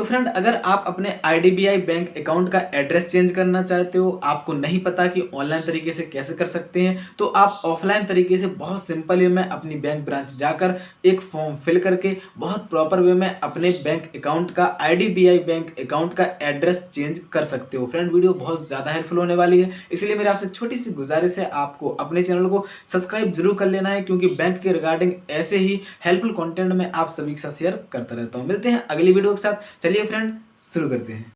Friend, अगर आप अपने आईडीबीआई बैंक अकाउंट का एड्रेस चेंज करना चाहते हो, आपको नहीं पता कि ऑनलाइन तरीके से कैसे कर सकते हैं, तो आप ऑफलाइन तरीके से बहुत सिंपल वे में अपनी बैंक ब्रांच जाकर एक फॉर्म फिल करके बहुत प्रॉपर वे में अपने बैंक अकाउंट का आईडीबीआई बैंक अकाउंट का एड्रेस चेंज कर सकते हो। फ्रेंड, वीडियो बहुत ज़्यादा हेल्पफुल होने वाली है, इसलिए मेरे आपसे छोटी सी गुजारिश है, आपको अपने चैनल को सब्सक्राइब जरूर कर लेना है, क्योंकि बैंक के रिगार्डिंग ऐसे ही हेल्पफुल कंटेंट में आप सभी के साथ शेयर करता रहता हूँ। मिलते हैं अगली वीडियो के साथ। चलिए फ्रेंड, शुरू करते हैं।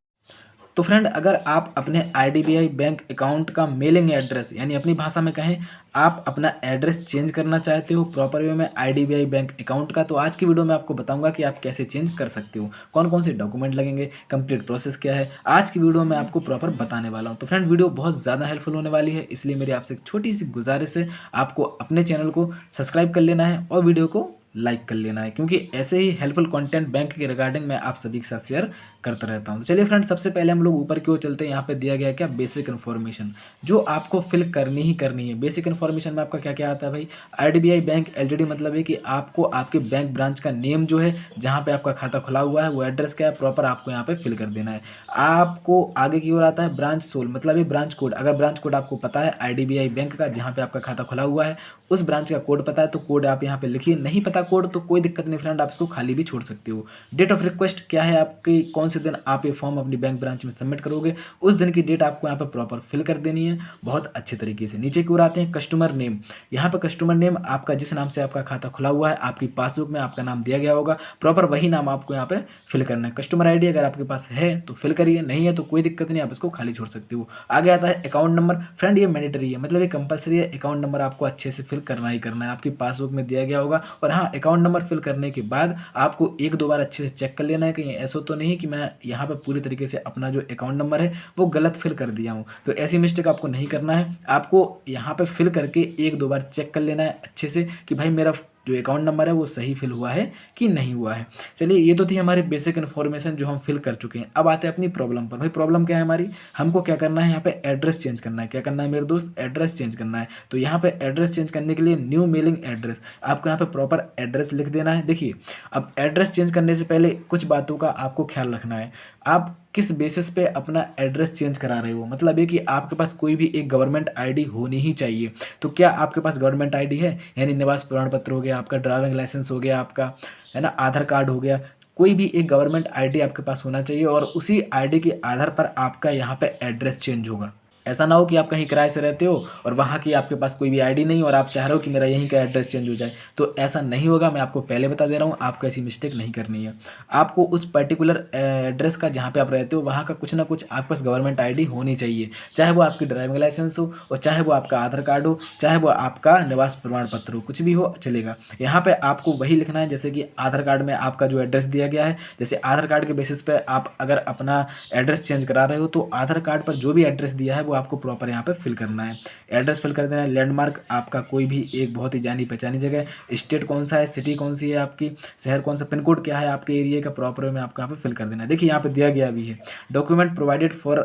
तो फ्रेंड, अगर आप अपने आईडीबीआई बैंक अकाउंट का मेलिंग एड्रेस यानी अपनी भाषा में कहें, आप अपना एड्रेस चेंज करना चाहते हो प्रॉपर वे में आईडीबीआई बैंक अकाउंट का, तो आज की वीडियो में आपको बताऊंगा कि आप कैसे चेंज कर सकते हो, कौन कौन से डॉक्यूमेंट लगेंगे, कंप्लीट प्रोसेस क्या है। आज की वीडियो में आपको प्रॉपर बताने वाला हूं। तो फ्रेंड, वीडियो बहुत ज़्यादा हेल्पफुल होने वाली है, इसलिए मेरी आपसे एक छोटी सी गुजारिश है, आपको अपने चैनल को सब्सक्राइब कर लेना है और वीडियो को लाइक कर लेना है, क्योंकि ऐसे ही हेल्पफुल कंटेंट बैंक के रिगार्डिंग मैं आप सभी के साथ शेयर करता रहता हूं। तो चलिए फ्रेंड, सबसे पहले हम लोग ऊपर की ओर चलते हैं। यहाँ पे दिया गया है क्या, बेसिक इन्फॉर्मेशन, जो आपको फिल करनी ही करनी है। बेसिक इन्फॉर्मेशन में आपका क्या क्या आता है भाई, आईडीबीआई बैंक एलटीडी, मतलब है कि आपको आपके बैंक ब्रांच का नेम जो है, जहाँ पे आपका खाता खुला हुआ है, वो एड्रेस क्या है प्रॉपर आपको यहाँ पे फिल कर देना है। आपको आगे की ओर आता है ब्रांच सोल, मतलब ये ब्रांच कोड। अगर ब्रांच कोड आपको पता है आईडीबीआई बैंक का, जहाँ पे आपका खाता खुला हुआ है, उस ब्रांच का कोड पता है तो कोड आप यहाँ पे लिखिए। नहीं पता कोड तो कोई दिक्कत नहीं फ्रेंड, आप इसको खाली भी छोड़ सकते हो। डेट ऑफ रिक्वेस्ट क्या है आपकी, कौन से दिन आप ये फॉर्म अपनी बैंक ब्रांच में सबमिट करोगे, उस दिन की डेट आपको यहाँ पे प्रॉपर फिल कर देनी है बहुत अच्छे तरीके से। नीचे की ओर आते हैं कस्टमर नेम। यहाँ पे कस्टमर नेम आपका जिस नाम से आपका खाता खुला हुआ है, आपकी पासबुक में आपका नाम दिया गया होगा, प्रॉपर वही नाम आपको यहाँ पे फिल करना है। कस्टमर आईडी अगर आपके पास है तो फिल करिए, नहीं है तो कोई दिक्कत नहीं, आप इसको खाली छोड़ सकते हो। आगे आता है अकाउंट नंबर। फ्रेंड, ये मैंडेटरी है, मतलब ये कंपलसरी है, अकाउंट नंबर आपको अच्छे से फिल करना ही करना है, आपकी पासबुक में दिया गया होगा। और हाँ, अकाउंट नंबर फिल करने के बाद आपको एक दो बार अच्छे से चेक कर लेना है, कहीं ऐसा तो नहीं कि मैं यहाँ पे पूरी तरीके से अपना जो अकाउंट नंबर है वो गलत फिल कर दिया हूँ। तो ऐसी मिस्टेक आपको नहीं करना है, आपको यहाँ पे फिल करके एक दो बार चेक कर लेना है अच्छे से कि भाई मेरा जो अकाउंट नंबर है वो सही फिल हुआ है कि नहीं हुआ है। चलिए, ये तो थी हमारी बेसिक इन्फॉर्मेशन जो हम फिल कर चुके हैं। अब आते हैं अपनी प्रॉब्लम पर। भाई, प्रॉब्लम क्या है हमारी, हमको क्या करना है, यहाँ पे एड्रेस चेंज करना है। क्या करना है मेरे दोस्त, एड्रेस चेंज करना है। तो यहाँ पे एड्रेस चेंज करने के लिए न्यू मेलिंग एड्रेस, आपको यहाँ पे प्रॉपर एड्रेस लिख देना है। देखिए, अब एड्रेस चेंज करने से पहले कुछ बातों का आपको ख्याल रखना है। आप किस बेसिस पे अपना एड्रेस चेंज करा रहे हो, मतलब ये कि आपके पास कोई भी एक गवर्नमेंट आईडी होनी ही चाहिए। तो क्या आपके पास गवर्नमेंट आईडी है, यानी निवास प्रमाण पत्र हो गया, आपका ड्राइविंग लाइसेंस हो गया, आपका है ना आधार कार्ड हो गया, कोई भी एक गवर्नमेंट आईडी आपके पास होना चाहिए, और उसी आईडी के आधार पर आपका यहाँ पे एड्रेस चेंज होगा। ऐसा ना हो कि आप कहीं किराए से रहते हो और वहाँ की आपके पास कोई भी आईडी नहीं और आप चाह रहे हो कि मेरा यहीं का एड्रेस चेंज हो जाए, तो ऐसा नहीं होगा। मैं आपको पहले बता दे रहा हूँ, आपको ऐसी मिस्टेक नहीं करनी है। आपको उस पर्टिकुलर एड्रेस का, जहाँ पे आप रहते हो, वहाँ का कुछ ना कुछ आपके पास गवर्नमेंट आईडी होनी चाहिए, चाहे वो आपकी ड्राइविंग लाइसेंस हो, और चाहे वो आपका आधार कार्ड हो, चाहे वो आपका निवास प्रमाण पत्र हो, कुछ भी हो चलेगा। यहाँ पे आपको वही लिखना है जैसे कि आधार कार्ड में आपका जो एड्रेस दिया गया है। जैसे आधार कार्ड के बेसिस पे आप अगर अपना एड्रेस चेंज करा रहे हो, तो आधार कार्ड पर जो भी एड्रेस दिया है वो आपको प्रॉपर यहाँ पे फिल करना है। एड्रेस फिल कर देना है। लैंडमार्क आपका कोई भी एक बहुत ही जानी पहचानी जगह, स्टेट कौन सा है, सिटी कौन सी है आपकी, शहर कौन सा, पिन कोड क्या है आपके एरिया का, प्रॉपर में आपको यहाँ पे फिल कर देना है। देखिए, यहाँ पे दिया गया भी है, document provided for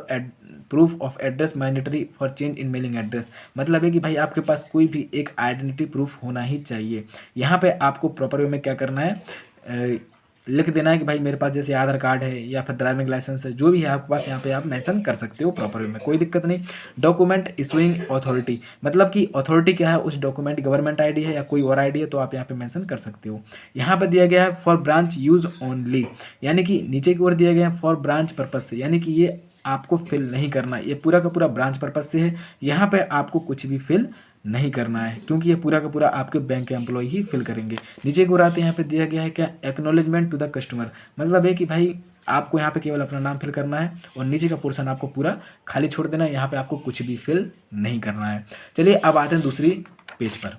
proof of address mandatory for change in mailing address, मतलब है कि भाई आपके पास कोई भी एक आइडेंटिटी प्रूफ होना ही चाहिए। यहाँ पे आपको प्रॉपर वे में क्या करना है, लिख देना है कि भाई मेरे पास जैसे आधार कार्ड है या फिर ड्राइविंग लाइसेंस है, जो भी है आपके पास, यहाँ पे आप मेंशन कर सकते हो प्रॉपर वे में, कोई दिक्कत नहीं। डॉक्यूमेंट इशूइंग अथॉरिटी, मतलब कि अथॉरिटी क्या है उस डॉक्यूमेंट, गवर्नमेंट आईडी है या कोई और आईडी है, तो आप यहाँ पे मेंशन कर सकते हो। यहाँ पे दिया गया है फॉर ब्रांच यूज ओनली, यानी कि नीचे की ओर दिया गया है फॉर ब्रांच पर्पज से, यानी कि ये आपको फिल नहीं करना, ये पूरा का पूरा ब्रांच पर्पज से है। यहाँ पे आपको कुछ भी फिल नहीं करना है, क्योंकि ये पूरा का पूरा आपके बैंक के एम्प्लॉय ही फिल करेंगे। नीचे को आते हैं, यहाँ पे दिया गया है क्या, एक्नॉलेजमेंट टू द कस्टमर, मतलब है कि भाई आपको यहाँ पे केवल अपना नाम फिल करना है और नीचे का पोर्शन आपको पूरा खाली छोड़ देना है, यहाँ पे आपको कुछ भी फिल नहीं करना है। चलिए, अब आते हैं दूसरी पेज पर।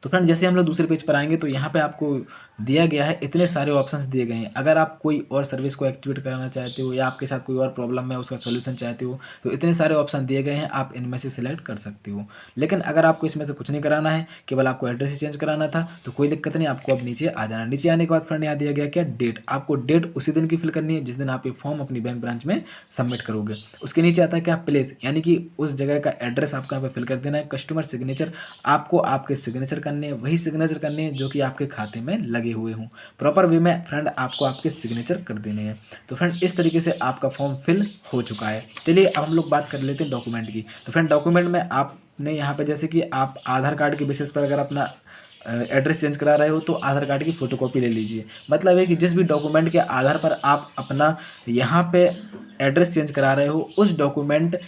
तो फ्रेंड, जैसे हम लोग दूसरे पेज पर आएंगे तो यहाँ पे आपको दिया गया है, इतने सारे ऑप्शंस दिए गए हैं। अगर आप कोई और सर्विस को एक्टिवेट करना चाहते हो या आपके साथ कोई और प्रॉब्लम है उसका सोल्यूशन चाहते हो, तो इतने सारे ऑप्शन दिए गए हैं, आप इनमें से सिलेक्ट कर सकते हो। लेकिन अगर आपको इसमें से कुछ नहीं कराना है, केवल आपको एड्रेस ही चेंज कराना था, तो कोई दिक्कत नहीं, आपको अब नीचे आ जाना। नीचे आने के बाद फ्रेंड यहाँ दिया गया क्या, डेट, आपको डेट उसी दिन की फिल करनी है जिस दिन आप ये फॉर्म अपनी बैंक ब्रांच में सबमिट करोगे। उसके नीचे आता है क्या, प्लेस, यानी कि उस जगह का एड्रेस आपको यहाँ पे फिल कर देना है। कस्टमर सिग्नेचर, आपको आपके सिग्नेचर करने हैं, वही सिग्नेचर करने हैं जो कि आपके खाते में लगे लगे हुए हों। प्रॉपर वे में फ्रेंड आपको आपके सिग्नेचर कर देने हैं। तो फ्रेंड इस तरीके से आपका फॉर्म फिल हो चुका है। चलिए अब हम लोग बात कर लेते हैं डॉक्यूमेंट की। तो फ्रेंड डॉक्यूमेंट में आपने यहाँ पे जैसे कि आप आधार कार्ड के बेसिस पर अगर अपना एड्रेस चेंज करा रहे हो तो आधार कार्ड की फ़ोटोकॉपी ले लीजिए। मतलब है कि जिस भी डॉक्यूमेंट के आधार पर आप अपना यहाँ पे एड्रेस चेंज करा रहे हो उस डॉक्यूमेंट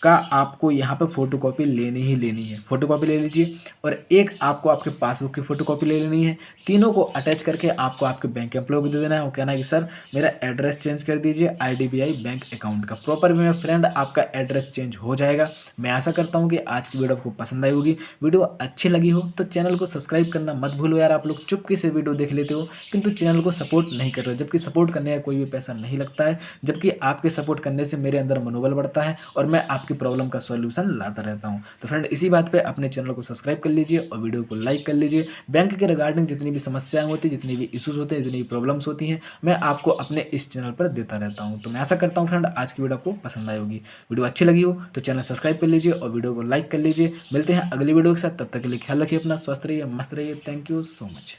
का आपको यहाँ पे फ़ोटोकॉपी लेनी ही लेनी है। फ़ोटोकॉपी ले लीजिए और एक आपको आपके पासबुक की फ़ोटोकॉपी ले लेनी है। तीनों को अटैच करके आपको आपके बैंक एम्प्लॉय को दे देना है और कहना है कि सर मेरा एड्रेस चेंज कर दीजिए IDBI बैंक अकाउंट का। प्रॉपर वे में फ्रेंड आपका एड्रेस चेंज हो जाएगा। मैं आशा करता हूँ कि आज की वीडियो आपको पसंद आई होगी। वीडियो अच्छी लगी हो तो चैनल को सब्सक्राइब करना मत भूलो यार। आप लोग चुपके से वीडियो देख लेते हो किंतु चैनल को सपोर्ट नहीं कर रहे हो, जबकि सपोर्ट करने का कोई भी पैसा नहीं लगता है, जबकि आपके सपोर्ट करने से मेरे अंदर मनोबल बढ़ता है और मैं आपकी प्रॉब्लम का सॉल्यूशन लाता रहता हूं। तो फ्रेंड इसी बात पे अपने चैनल को सब्सक्राइब कर लीजिए और वीडियो को लाइक कर लीजिए। बैंक के रिगार्डिंग जितनी भी समस्याएं होती हैं, जितनी भी इश्यूज होते हैं, जितनी भी प्रॉब्लम्स होती हैं, मैं आपको अपने इस चैनल पर देता रहता हूं। तो मैं आशा करता हूं फ्रेंड आज की वीडियो आपको पसंद आई होगी। वीडियो अच्छी लगी हो तो चैनल सब्सक्राइब कर लीजिए और वीडियो को लाइक कर लीजिए। मिलते हैं अगली वीडियो के साथ, तब तक के लिए ख्याल रखिए अपना, स्वस्थ रहिए, मस्त रहिए। Thank you so much.